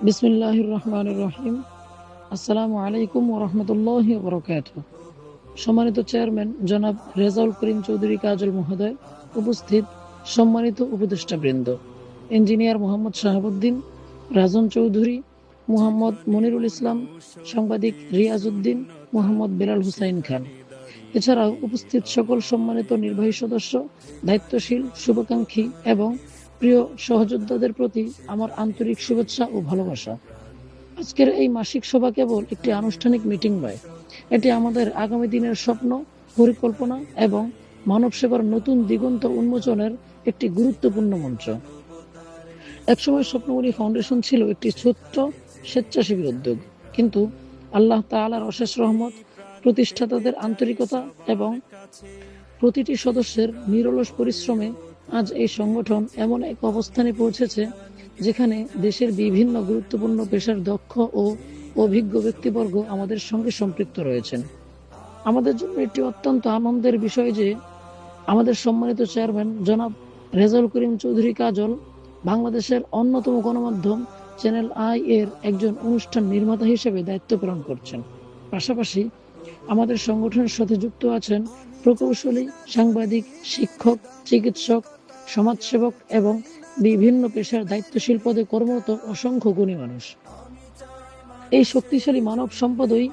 বিসমিল্লাহির রহমানির রহিম। আসসালামু আলাইকুম ওয়া রাহমাতুল্লাহি ওয়া বারাকাতুহু। সম্মানিত চেয়ারম্যান জনাব রেজাউল করিম চৌধুরী কাজল মহোদয়, উপস্থিত সম্মানিত উপদেষ্টাবৃন্দ, ইঞ্জিনিয়ার মোহাম্মদ শাহাবুদ্দিন, রাজন চৌধুরী, মোহাম্মদ মনিরুল ইসলাম, সাংবাদিক রিয়াজউদ্দিন, মোহাম্মদ বেলাল হুসাইন খান, এছাড়াও উপস্থিত সকল সম্মানিত নির্বাহী সদস্য, দায়িত্বশীল, শুভাকাঙ্ক্ষী এবং প্রিয় সহযোদ্ধাদের প্রতি আমার আন্তরিক শুভেচ্ছা ও ভালোবাসা। আজকের এই মাসিক সভা কেবল একটি আনুষ্ঠানিক মিটিং নয়, এটি আমাদের আগামী দিনের স্বপ্ন, পরিকল্পনা এবং মানব সেবার নতুন দিগন্ত উন্মোচনের একটি গুরুত্বপূর্ণ মঞ্চ। একসময় স্বপ্নমণি ফাউন্ডেশন ছিল একটি ছোট্ট স্বেচ্ছাসেবী উদ্যোগ, কিন্তু আল্লাহ তাআলার অশেষ রহমত, প্রতিষ্ঠাতাদের আন্তরিকতা এবং প্রতিটি সদস্যের নিরলস পরিশ্রমে আজ এই সংগঠন এমন এক অবস্থানে পৌঁছেছে যেখানে দেশের বিভিন্ন গুরুত্বপূর্ণ পেশার দক্ষ ও অভিজ্ঞ ব্যক্তিবর্গ আমাদের সঙ্গে সম্পৃক্ত রয়েছেন। আমাদের জন্য এটি অত্যন্ত আনন্দের বিষয় যে আমাদের সম্মানিত চেয়ারম্যান জনাব রেজাউল করিম চৌধুরী কাজল বাংলাদেশের অন্যতম গণমাধ্যম চ্যানেল আই এর একজন অনুষ্ঠান নির্মাতা হিসেবে দায়িত্ব পালন করছেন। পাশাপাশি আমাদের সংগঠনের সাথে যুক্ত আছেন প্রকৌশলী, সাংবাদিক, শিক্ষক, চিকিৎসক, সমাজসেবক এবং বিভিন্ন পেশার দায়িত্বশীল পদে কর্মরত অসংখ্য গুণী মানুষ। এই শক্তিশালী মানব সম্পদই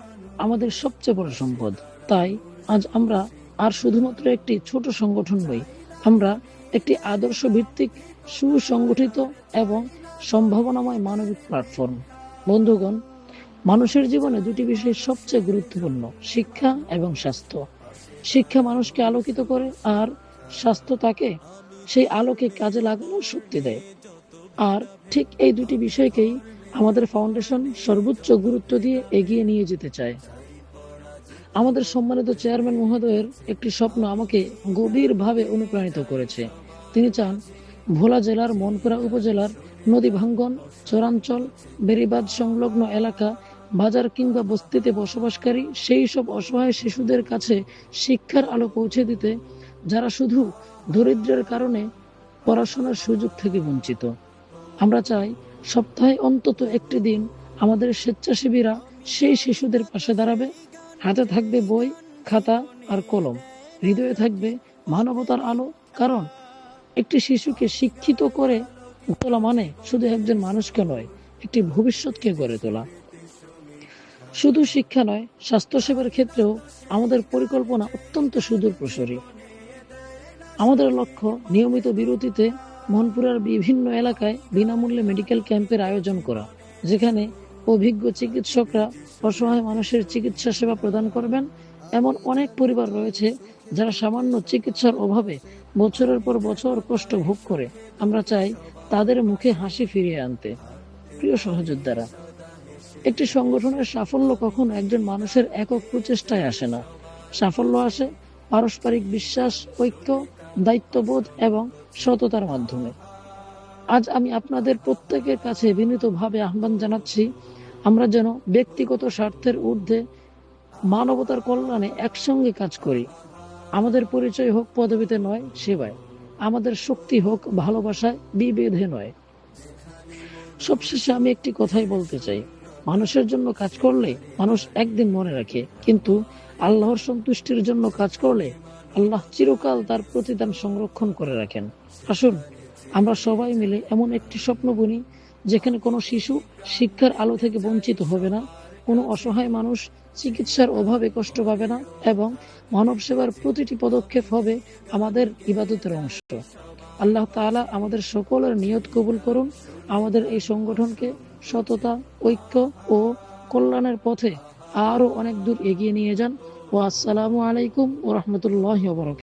আমাদের সবচেয়ে বড় সম্পদ। তাই আজ আমরা আর শুধুমাত্র একটি ছোট সংগঠন নই, আমরা একটি আদর্শ ভিত্তিক, সুসংগঠিত এবং সম্ভাবনাময় মানবিক প্ল্যাটফর্ম। বন্ধুগণ, মানুষের জীবনে দুটি বিষয় সবচেয়ে গুরুত্বপূর্ণ: শিক্ষা এবং স্বাস্থ্য। শিক্ষা মানুষকে আলোকিত করে, আর স্বাস্থ্য তাকে সেই আলোকে কাজে লাগানোর শক্তি দেয়। আর ঠিক এই দুটি বিষয়কেই আমাদের ফাউন্ডেশন সর্বোচ্চ গুরুত্ব দিয়ে এগিয়ে নিয়ে যেতে চায়। আমাদের সম্মানিত চেয়ারম্যান মহোদয়ের একটি স্বপ্ন আমাকে গভীরভাবে অনুপ্রাণিত করেছে। তিনি চান ভোলা জেলার মনপুরা উপজেলার নদী ভাঙ্গন, চরাঞ্চল, বেড়িবাঁধ সংলগ্ন এলাকা, বাজার কিংবা বস্তিতে বসবাসকারী সেই সব অসহায় শিশুদের কাছে শিক্ষার আলো পৌঁছে দিতে যারা শুধু দরিদ্রের কারণে পড়াশোনার সুযোগ থেকে বঞ্চিত। আমরা চাই সপ্তাহে অন্তত একটি দিন আমাদের স্বেচ্ছাসেবীরা সেই শিশুদের পাশে দাঁড়াবে। হাতে থাকবে বই, খাতা আর কলম, হৃদয়ে থাকবে মানবতার আলো। কারণ একটি শিশুকে শিক্ষিত করে তোলা মানে শুধু একজন মানুষকে নয়, একটি ভবিষ্যৎকে গড়ে তোলা। শুধু শিক্ষা নয়, স্বাস্থ্যসেবার ক্ষেত্রেও আমাদের পরিকল্পনা অত্যন্ত সুদূরপ্রসারী। আমাদের লক্ষ্য নিয়মিত বিরতিতে মনপুরার বিভিন্ন এলাকায় বিনামূল্যে মেডিকেল ক্যাম্পের আয়োজন করা, যেখানে অভিজ্ঞ চিকিৎসকরা অসহায় মানুষের চিকিৎসা সেবা প্রদান করবেন। এমন অনেক পরিবার রয়েছে যারা সামান্য চিকিৎসার অভাবে বছরের পর বছর কষ্ট ভোগ করে। আমরা চাই তাদের মুখে হাসি ফিরিয়ে আনতে। প্রিয় সহযোদ্ধারা, একটি সংগঠনের সাফল্য কখনো একজন মানুষের একক প্রচেষ্টায় আসে না। সাফল্য আসে পারস্পরিক বিশ্বাস, ঐক্য, দায়িত্ববোধ এবং সততার মাধ্যমে। আজ আমি আপনাদের প্রত্যেকের কাছে বিনীতভাবে আহ্বান জানাচ্ছি, আমরা যেন ব্যক্তিগত স্বার্থের ঊর্ধ্বে মানবতার কল্যাণে একসঙ্গে কাজ করি। আমাদের পরিচয় হোক পদবিতে নয়, সেবায়। আমাদের শক্তি হোক ভালোবাসায়, বিভেদে নয়। সবশেষে আমি একটি কথাই বলতে চাই: মানুষের জন্য কাজ করলে মানুষ একদিন মনে রাখে, কিন্তু আল্লাহর সন্তুষ্টির জন্য কাজ করলে আল্লাহ চিরকাল তার প্রতিদান সংরক্ষণ করে রাখেন। আসুন আমরা সবাই মিলে এমন একটি স্বপ্ন বুনি যেখানে কোনো শিশু শিক্ষার আলো থেকে বঞ্চিত হবে না, কোনো অসহায় মানুষ চিকিৎসার অভাবে কষ্ট পাবে না, এবং মানব সেবার প্রতিটি পদক্ষেপ হবে আমাদের ইবাদতের অংশ। আল্লাহ তাআলা আমাদের সকলের নিয়ত কবুল করুন। আমাদের এই সংগঠনকে সততা, ঐক্য ও কল্যাণের পথে আরো অনেক দূর এগিয়ে নিয়ে যান। ওয়া আসসালামু আলাইকুম ওয়া রাহমাতুল্লাহি ওয়া বারাকাতুহু।